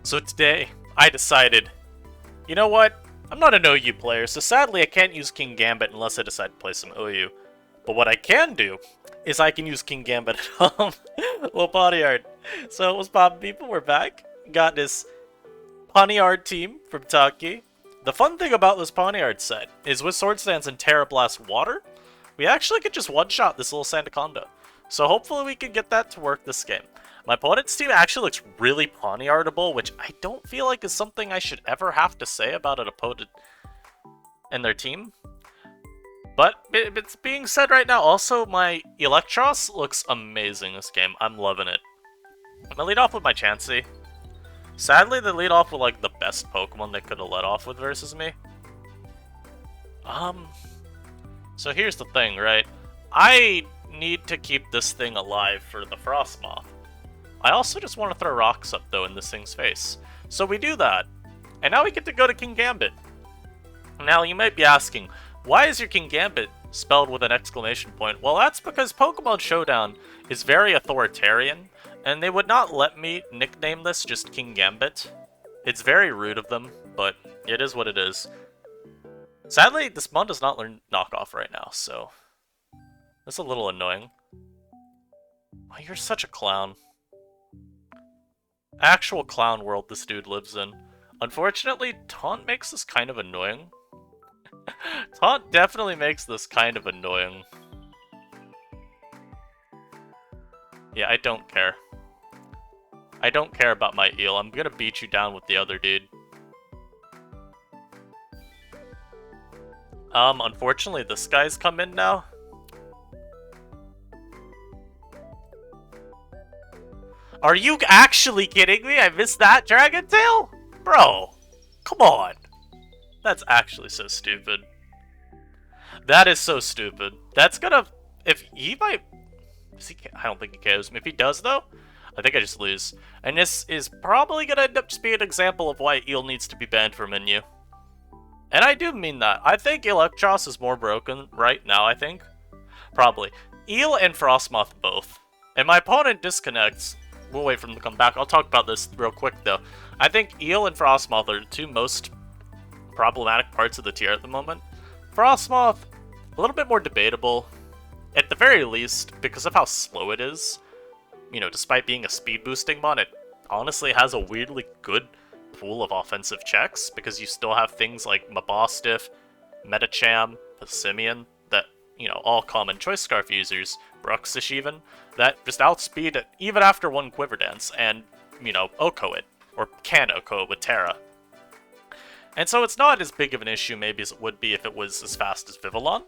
So today, I decided, you know what? I'm not an OU player, so sadly I can't use Kingambit unless I decide to play some OU. But what I can do is I can use Kingambit at home. Well, Pawniard. So what's poppin', people? We're back. Got this Pawniard team from Taki. The fun thing about this Pawniard set is with Sword Stance and Terra Blast Water, we actually could just one-shot this little Sandaconda. So hopefully we can get that to work this game. My opponent's team actually looks really Pawniardable, which I don't feel like is something I should ever have to say about an opponent and their team. But it's being said right now. Also, my Electros looks amazing this game. I'm loving it. I'm gonna lead off with my Chansey. Sadly, they lead off with like the best Pokemon they could have led off with versus me. So here's the thing, right? I need to keep this thing alive for the Frostmoth. I also just want to throw rocks up, though, in this thing's face. So we do that. And now we get to go to Kingambit. Now, you might be asking, why is your Kingambit spelled with an exclamation point? Well, that's because Pokemon Showdown is very authoritarian, and they would not let me nickname this just Kingambit. It's very rude of them, but it is what it is. Sadly, this mon does not learn knockoff right now, so that's a little annoying. Oh, you're such a clown. Actual clown world this dude lives in. Unfortunately, Taunt makes this kind of annoying. Taunt definitely makes this kind of annoying. Yeah, I don't care. I don't care about my eel. I'm gonna beat you down with the other dude. Unfortunately, this guy's come in now. Are you actually kidding me? I missed that Dragon Tail? Bro, come on. That's actually so stupid. That is so stupid. That's gonna... If he might... I don't think he cares. If he does, though, I think I just lose. And this is probably gonna end up just being an example of why Eel needs to be banned from menu. And I do mean that. I think Electros is more broken right now, I think. Probably. Eel and Frostmoth both. And my opponent disconnects. We'll wait for him to come back. I'll talk about this real quick, though. I think Eel and Frostmoth are the two most problematic parts of the tier at the moment. Frostmoth, a little bit more debatable. At the very least, because of how slow it is. You know, despite being a speed boosting mon, it honestly has a weirdly good pool of offensive checks, because you still have things like Mabostiff, Metacham, Passimian, that, you know, all common Choice Scarf users, Bruxish even, that just outspeed it even after one Quiver Dance, and, you know, Oko it, or can Oko it with Terra. And so it's not as big of an issue maybe as it would be if it was as fast as Vivillon.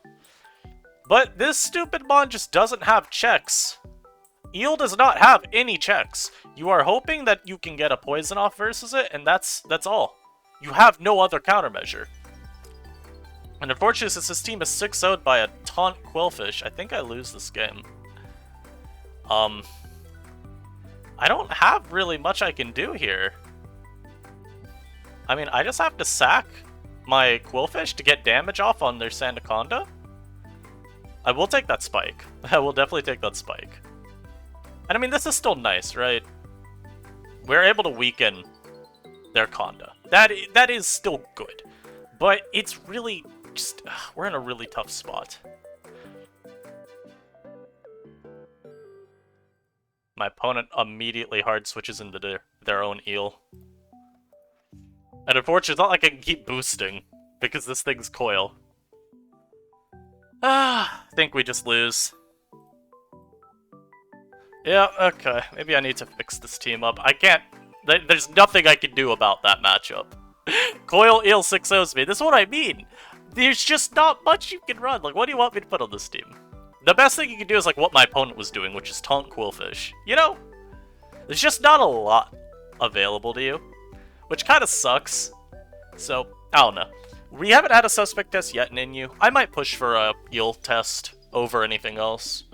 But this stupid mon just doesn't have checks. Eel does not have any checks. You are hoping that you can get a poison off versus it, and that's all. You have no other countermeasure. And unfortunately, since this team is 6-0'd by a Taunt Quillfish, I think I lose this game. I don't have really much I can do here. I mean, I just have to sack my Quillfish to get damage off on their Sandaconda. I will take that spike. I will definitely take that spike. And I mean, this is still nice, right? We're able to weaken their Conda. That is still good. But it's really just... we're in a really tough spot. My opponent immediately hard switches into their own eel. And unfortunately, it's not like I can keep boosting, because this thing's coil. I think we just lose. Yeah, okay. Maybe I need to fix this team up. I can't... There's nothing I can do about that matchup. Coil Eel 6-0's me. This is what I mean. There's just not much you can run. Like, what do you want me to put on this team? The best thing you can do is, like, what my opponent was doing, which is Taunt Quillfish. You know? There's just not a lot available to you. Which kind of sucks. So, I don't know. We haven't had a suspect test yet in Inu. I might push for a Eel test over anything else.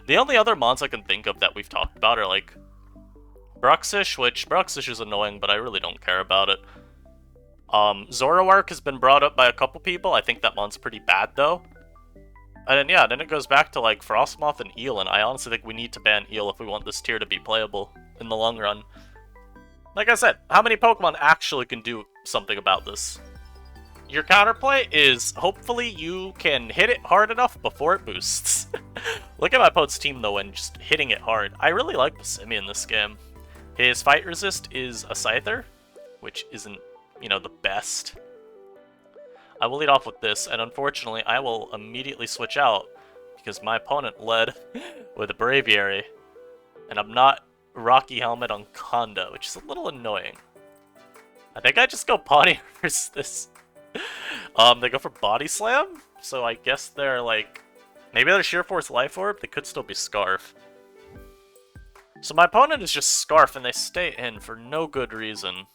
The only other mons I can think of that we've talked about are, like, Bruxish, which Bruxish is annoying, but I really don't care about it. Zoroark has been brought up by a couple people. I think that mon's pretty bad, though. And then, yeah, then it goes back to, like, Frostmoth and Eel, and I honestly think we need to ban Eel if we want this tier to be playable in the long run. Like I said, how many Pokemon actually can do something about this? Your counterplay is hopefully you can hit it hard enough before it boosts. Look at my opponent's team though and just hitting it hard. I really like Passimi in this game. His fight resist is a Scyther, which isn't, you know, the best. I will lead off with this, and unfortunately I will immediately switch out because my opponent led with a Braviary, and I'm not Rocky Helmet on Conda, which is a little annoying. I think I just go Pawniard versus this. They go for Body Slam, so I guess they're like... Maybe they're Sheer Force Life Orb, they could still be Scarf. So my opponent is just Scarf, and they stay in for no good reason.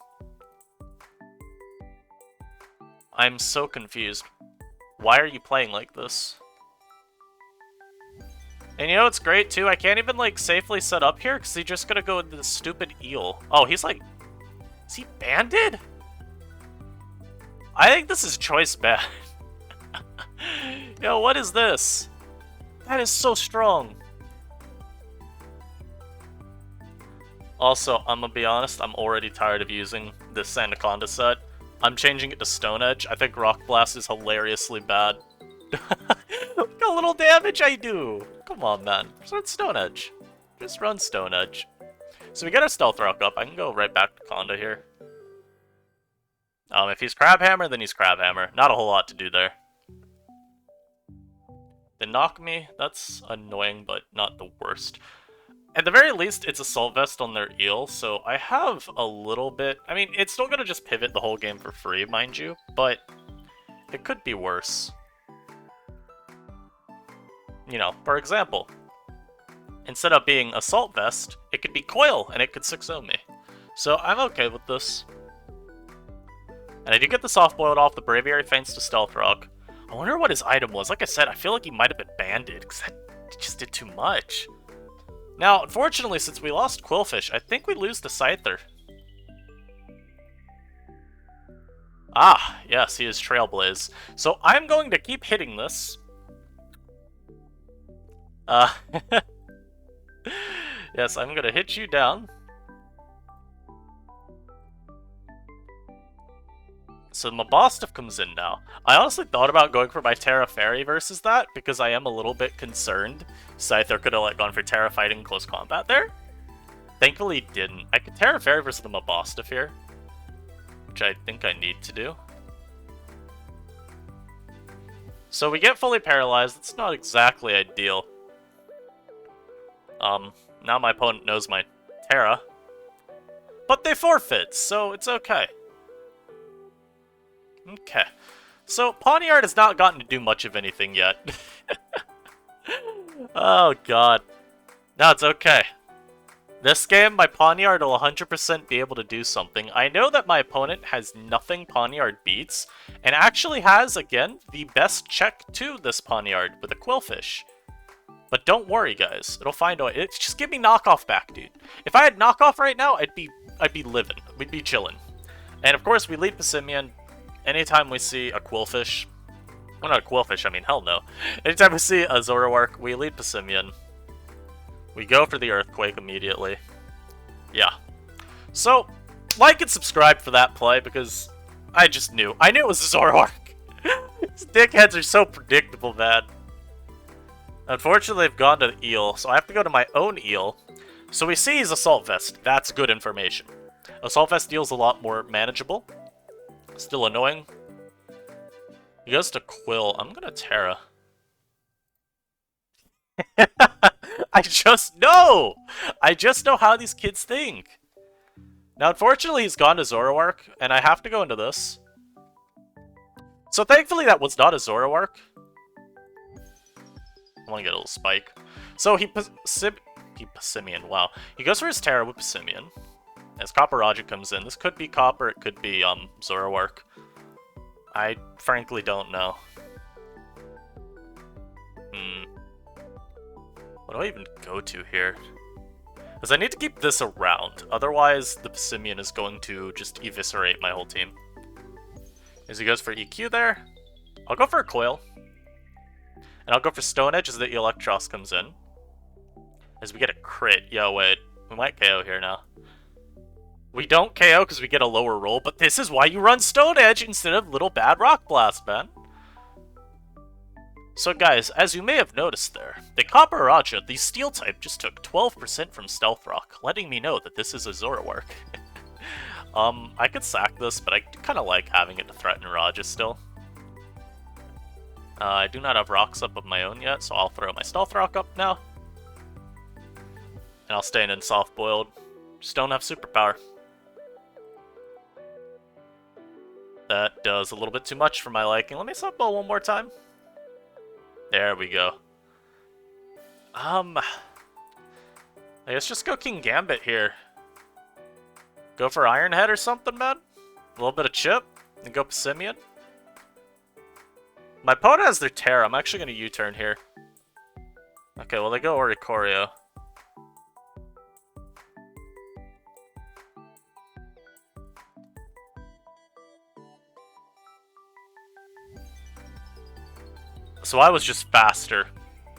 I'm so confused. Why are you playing like this? And you know what's great too? I can't even like safely set up here because he's just gonna go into the stupid eel. Oh, he's like... Is he banded? I think this is choice bad. Yo, what is this? That is so strong. Also, I'm gonna be honest, I'm already tired of using this Anaconda set. I'm changing it to Stone Edge. I think Rock Blast is hilariously bad. Look how little damage I do! Come on, man. Just run Stone Edge. Just run Stone Edge. So we get our Stealth Rock up. I can go right back to Conda here. If he's Crabhammer, then he's Crabhammer. Not a whole lot to do there. They knock me. That's annoying, but not the worst. At the very least, it's Assault Vest on their eel, so I have a little bit... I mean, it's still gonna just pivot the whole game for free, mind you, but it could be worse. You know, for example, instead of being Assault Vest, it could be Coil, and it could 6-0 me. So I'm okay with this. And I do get the Soft Boiled off, the Braviary feints to Stealth Rock. I wonder what his item was. Like I said, I feel like he might have been banded, because that just did too much. Now, unfortunately, since we lost Quillfish, I think we lose the Scyther. Ah, yes, he is Trailblaze. So I'm going to keep hitting this. Yes, I'm going to hit you down. So Mabostiff comes in now. I honestly thought about going for my Terra Fairy versus that, because I am a little bit concerned Scyther could have like gone for Terra Fighting close combat there. Thankfully he didn't. I could Terra Fairy versus the Mabostiff here, which I think I need to do. So we get fully paralyzed. It's not exactly ideal. Now my opponent knows my Terra. But they forfeit, so it's okay. Okay. So, Pawniard has not gotten to do much of anything yet. Oh, God. No, it's okay. This game, my Pawniard will 100% be able to do something. I know that my opponent has nothing Pawniard beats, and actually has, again, the best check to this Pawniard with a Quillfish. But don't worry, guys. It'll find a way. Just give me knockoff back, dude. If I had knockoff right now, I'd be living. We'd be chilling. And of course, we lead Passimian. Anytime we see a Quillfish, well, not a Quillfish, I mean, hell no. Anytime we see a Zoroark, we lead Passimian. We go for the Earthquake immediately. Yeah. So, like and subscribe for that play, because I just knew. I knew it was a Zoroark. These dickheads are so predictable, man. Unfortunately, they've gone to the Eel, so I have to go to my own Eel. So we see he's Assault Vest. That's good information. Assault Vest deals a lot more manageable. Still annoying. He goes to Quill. I'm gonna Terra. I just know! I just know how these kids think. Now, unfortunately, he's gone to Zoroark, and I have to go into this. So, thankfully, that was not a Zoroark. I want to get a little spike. So, Passimian, wow. He goes for his Terra with Passimian. As Copper Roger comes in. This could be Copper, it could be, Zoroark. I frankly don't know. What do I even go to here? Because I need to keep this around. Otherwise, the Passimian is going to just eviscerate my whole team. As he goes for EQ there. I'll go for a Coil. And I'll go for Stone Edge as the Electros comes in. As we get a crit. Yo, wait. We might KO here now. We don't KO because we get a lower roll, but this is why you run Stone Edge instead of Little Bad Rock Blast, man. So guys, as you may have noticed there, the Copper Raja, the Steel type, just took 12% from Stealth Rock, letting me know that this is a Zoroark. I could sack this, but I kind of like having it to threaten Raja still. I do not have rocks up of my own yet, so I'll throw my Stealth Rock up now. And I'll stay in Soft Boiled. Just don't have Superpower. That does a little bit too much for my liking. Let me Soft Boil one more time. There we go. I guess just go Kingambit here. Go for Iron Head or something, man. A little bit of chip, and go Pawniard. My opponent has their Terra. I'm actually going to U-turn here. Okay, well, they go Oricorio. So I was just faster.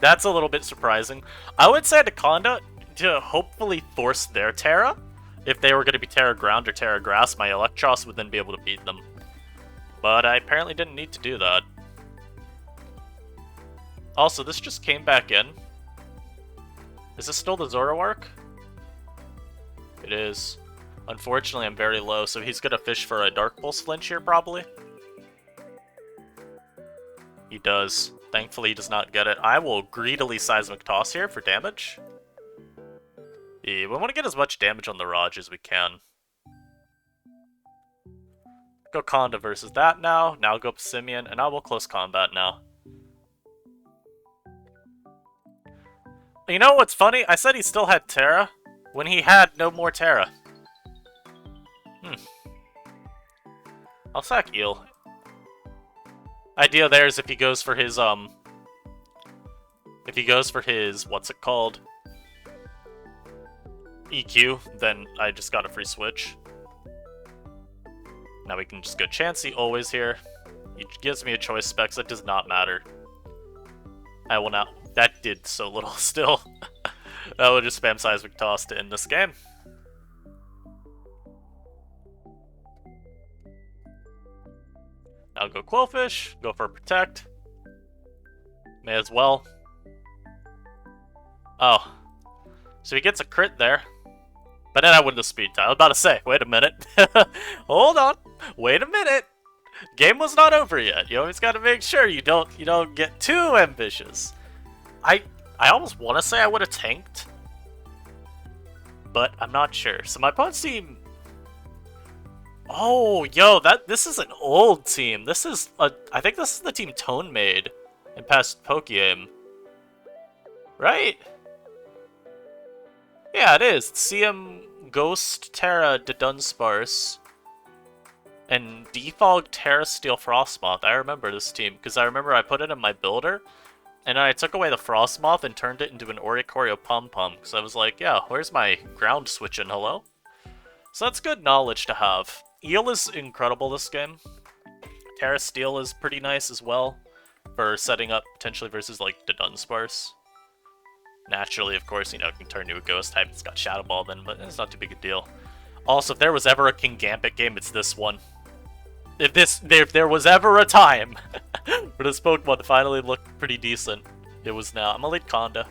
That's a little bit surprising. I would say Anaconda to hopefully force their Terra. If they were going to be Terra Ground or Terra Grass, my Electros would then be able to beat them. But I apparently didn't need to do that. Also, this just came back in. Is this still the Zoroark? It is. Unfortunately, I'm very low, so he's going to fish for a Dark Pulse flinch here, probably. He does. Thankfully, he does not get it. I will greedily Seismic Toss here for damage. Yeah, we want to get as much damage on the Raj as we can. Go Conda versus that now. Now go Pawniard, and I will close combat now. You know what's funny? I said he still had Terra when he had no more Terra. I'll sack Eel. Idea there is if he goes for his, what's it called? EQ, then I just got a free switch. Now we can just go Chansey always here. He gives me a choice specs, that does not matter. I will not. That did so little still. I will just spam Seismic Toss to end this game. Now go Quillfish, go for Protect. May as well. Oh. So he gets a crit there. But then I win the speed tie. I was about to say, wait a minute. Hold on. Wait a minute. Game was not over yet. You always gotta make sure you don't get too ambitious. I almost wanna say I would have tanked. But I'm not sure. So my opponent's team. Oh, yo, this is an old team. This is I think this is the team Tone made in past Pokegame. Right? Yeah, it is. It's CM Ghost Terra Dunsparce and Defog Terra Steel Frostmoth. I remember this team because I remember I put it in my builder and I took away the Frostmoth and turned it into an Oricorio Pum Pum because I was like, yeah, where's my ground switching? Hello? So that's good knowledge to have. Eel is incredible this game. Terra Steel is pretty nice as well for setting up potentially versus like the Dunsparce. Naturally, of course, you know, it can turn into a ghost type. It's got Shadow Ball then, but it's not too big a deal. Also, if there was ever a Kingambit game, it's this one. If there was ever a time for this Pokemon to finally look pretty decent, it was now. I'm gonna lead Conda.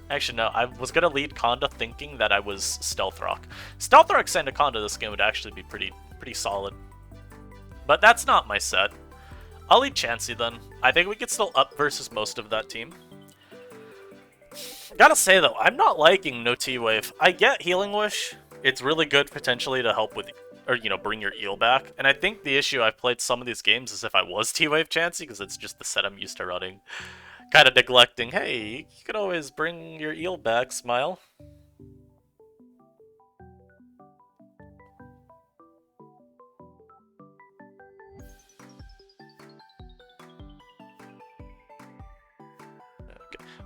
Actually, no, I was gonna lead Conda thinking that I was Stealth Rock. Stealth Rock Sandaconda this game would actually be pretty solid. But that's not my set. I'll lead Chansey then. I think we could still up versus most of that team. Gotta say though, I'm not liking no T-Wave. I get Healing Wish. It's really good potentially to help with, or you know, bring your Eel back. And I think the issue I've played some of these games is if I was T-Wave Chansey, because it's just the set I'm used to running. Kind of neglecting, hey, you could always bring your Eel back, Smile.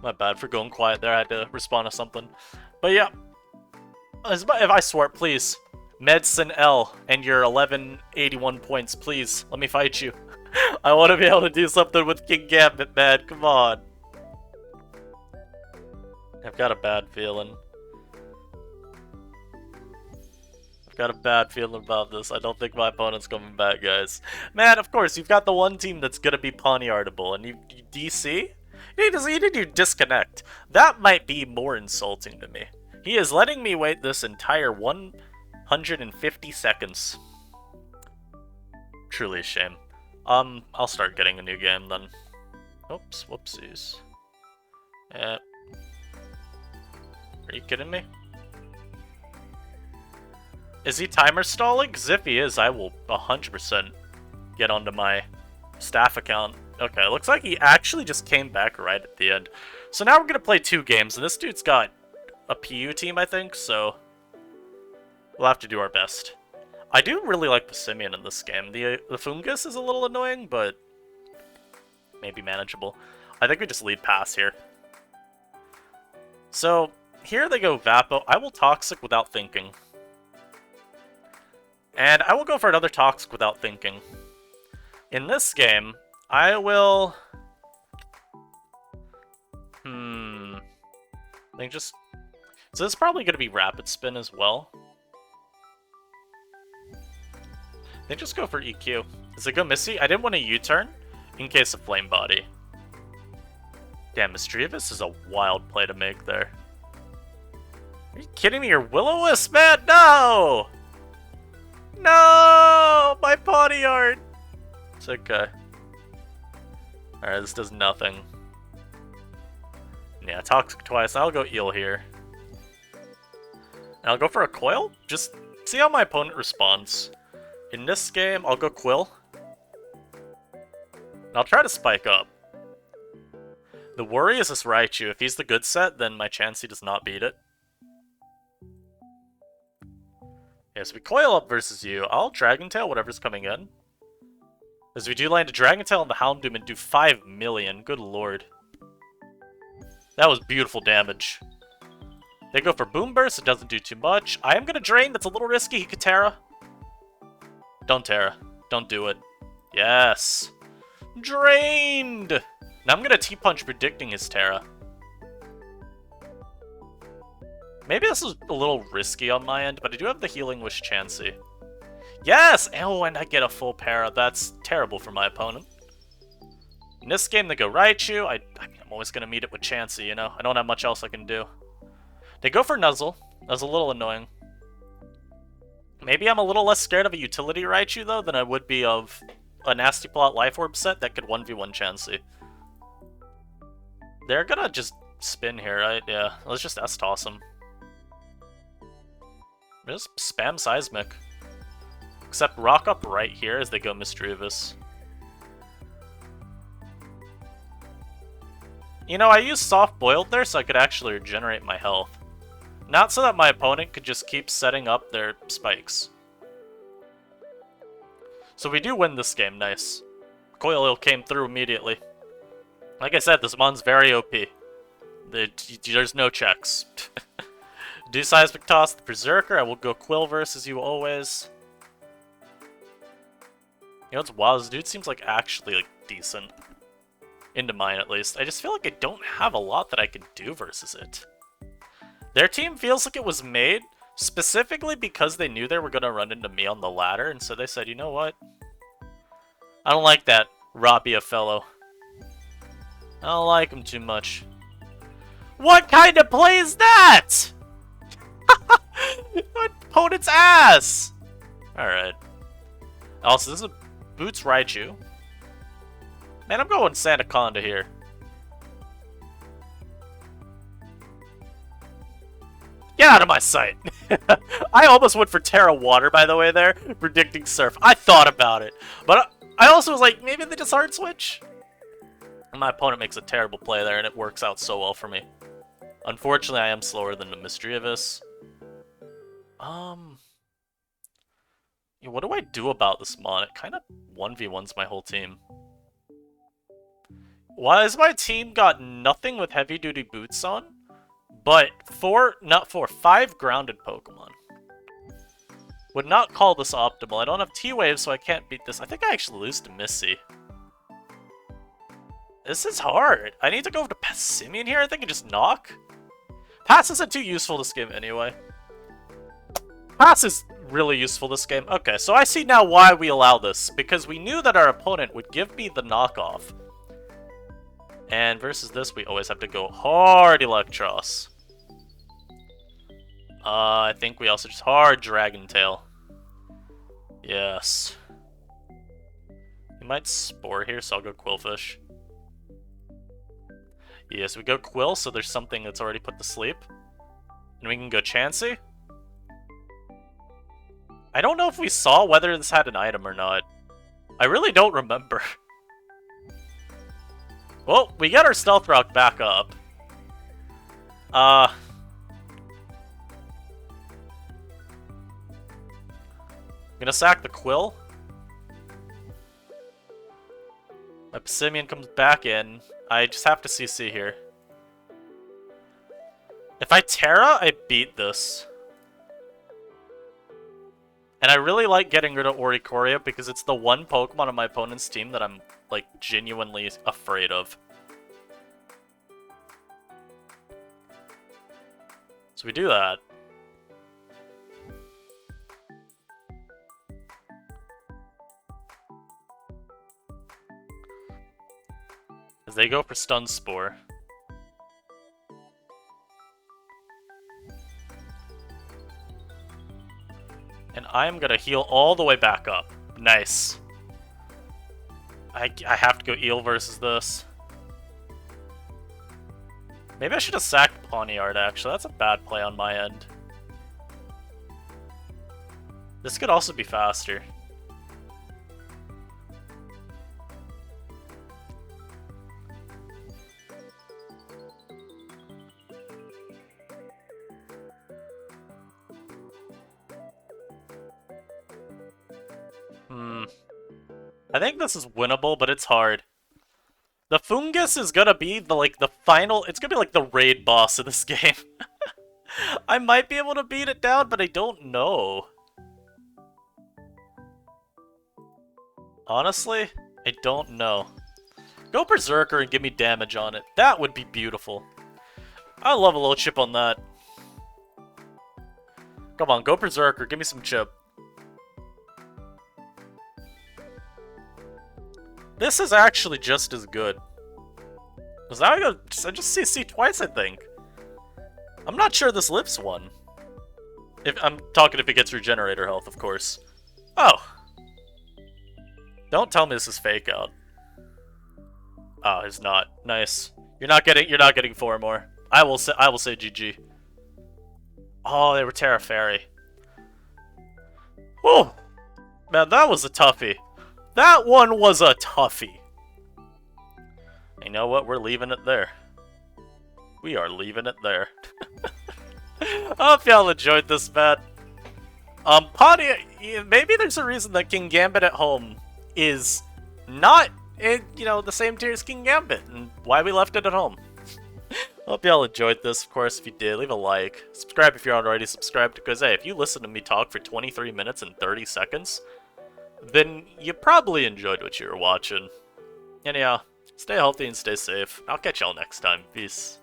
My bad for going quiet there, I had to respond to something. But yeah, if I swore, please, Medicine L and your 1181 points, please, let me fight you. I want to be able to do something with Kingambit, man, come on. I've got a bad feeling. Got a bad feeling about this. I don't think my opponent's coming back, guys. Man, of course, you've got the one team that's gonna be Pawniardable, and you DC? You need to disconnect. That might be more insulting to me. He is letting me wait this entire 150 seconds. Truly a shame. I'll start getting a new game then. Oops, whoopsies. Are you kidding me? Is he timer stalling? Because if he is, I will 100% get onto my staff account. Okay, looks like he actually just came back right at the end. So now we're going to play 2 games, and this dude's got a PU team, I think, so we'll have to do our best. I do really like the Simian in this game. The Fungus is a little annoying, but maybe manageable. I think we just lead pass here. So, here they go Vapo. I will Toxic without thinking. And I will go for another Toxic without thinking. In this game, I will... I think just... So this is probably going to be Rapid Spin as well. They just go for EQ. Does it go Missy? I didn't want a U-turn in case of Flame Body. Damn, Mischievous is a wild play to make there. Are you kidding me? You're Will-O-Wisp, man? No! No! My Pawniard! It's okay. Alright, this does nothing. Yeah, Toxic twice. I'll go Eel here. And I'll go for a Coil? Just see how my opponent responds. In this game, I'll go Quill. And I'll try to spike up. The worry is this Raichu. If he's the good set, then my Chansey does not beat it. Yeah, so we Coil up versus you. I'll Dragon Tail whatever's coming in. As we do land a Dragon Tail on the Houndoom and do 5 million. Good lord. That was beautiful damage. They go for Boom Burst. It doesn't do too much. I am going to Drain. That's a little risky. He could Terra. Don't Terra. Don't do it. Yes. Drained! Now I'm going to T-Punch predicting his Terra. Maybe this is a little risky on my end, but I do have the Healing Wish Chansey. Yes! Oh, and I get a full para. That's terrible for my opponent. In this game, they go Raichu. I mean, I'm always going to meet it with Chansey, you know? I don't have much else I can do. They go for Nuzzle. That's a little annoying. Maybe I'm a little less scared of a utility Raichu, though, than I would be of a Nasty Plot Life Orb set that could 1v1 Chansey. They're gonna just spin here, right? Yeah, let's just S-toss him. Just spam Seismic. Except Rock Up right here as they go Mischievous. You know, I used Soft Boiled there so I could actually regenerate my health. Not so that my opponent could just keep setting up their spikes. So we do win this game, nice. Coil came through immediately. Like I said, this mon's very OP. There's no checks. Do Seismic Toss the Berserker, I will go Quill versus you always. You know what's wild? This dude seems like actually like decent. Into mine at least. I just feel like I don't have a lot that I can do versus it. Their team feels like it was made specifically because they knew they were going to run into me on the ladder, and so they said, you know what? I don't like that Rabia fellow. I don't like him too much. What kind of play is that? Opponent's ass! Alright. Also, this is a Boots Raichu. Man, I'm going Sandaconda here. Get out of my sight! I almost went for Terra Water, by the way, there, predicting Surf. I thought about it, but I also was like, maybe they just hard switch? And my opponent makes a terrible play there, and it works out so well for me. Unfortunately, I am slower than the Mischievous. Yeah, what do I do about this mon? It kind of 1v1s my whole team. Why has my team got nothing with heavy-duty boots on, but 5 grounded Pokemon? Would not call this optimal. I don't have T-Wave, so I can't beat this. I think I actually lose to Missy. This is hard. I need to go to Passimian here, I think, and just knock. Pass isn't too useful this game anyway. Pass is really useful this game. Okay, so I see now why we allow this. Because we knew that our opponent would give me the knockoff. And versus this, we always have to go hard Electros. I think we also just hard Dragon Tail. Yes. We might Spore here, so I'll go Quillfish. Yes, we go Quill, so there's something that's already put to sleep. And we can go Chansey. I don't know if we saw whether this had an item or not. I really don't remember. Well, we get our Stealth Rock back up. I'm gonna sack the Quill. My Pissimian comes back in. I just have to CC here. If I Terra, I beat this. And I really like getting rid of Oricorio because it's the one Pokemon on my opponent's team that I'm, like, genuinely afraid of. So we do that. As they go for Stun Spore. And I'm gonna heal all the way back up. Nice. I have to go Eel versus this. Maybe I should have sacked Pawniard, actually. That's a bad play on my end. This could also be faster. I think this is winnable, but it's hard. The Fungus is gonna be the final. It's gonna be like the raid boss of this game. I might be able to beat it down, but I don't know. Honestly, I don't know. Go Berserker and give me damage on it. That would be beautiful. I love a little chip on that. Come on, go Berserker. Give me some chip. This is actually just as good. Because now I just CC twice, I think. I'm not sure this lives one. I'm talking if it gets Regenerator health, of course. Oh. Don't tell me this is fake out. Oh, it's not. Nice. You're not getting 4 more. I will say GG. Oh, they were Terra Fairy. Whew. Man, that was a toughie. That one was a toughie. You know what? We're leaving it there. We are leaving it there. I hope y'all enjoyed this, man. Pawniard, maybe there's a reason that Kingambit at home is not in, the same tier as Kingambit, and why we left it at home. Hope y'all enjoyed this. Of course, if you did, leave a like. Subscribe if you're not already subscribed, because, hey, if you listen to me talk for 23 minutes and 30 seconds, then you probably enjoyed what you were watching. Anyhow, stay healthy and stay safe. I'll catch y'all next time. Peace.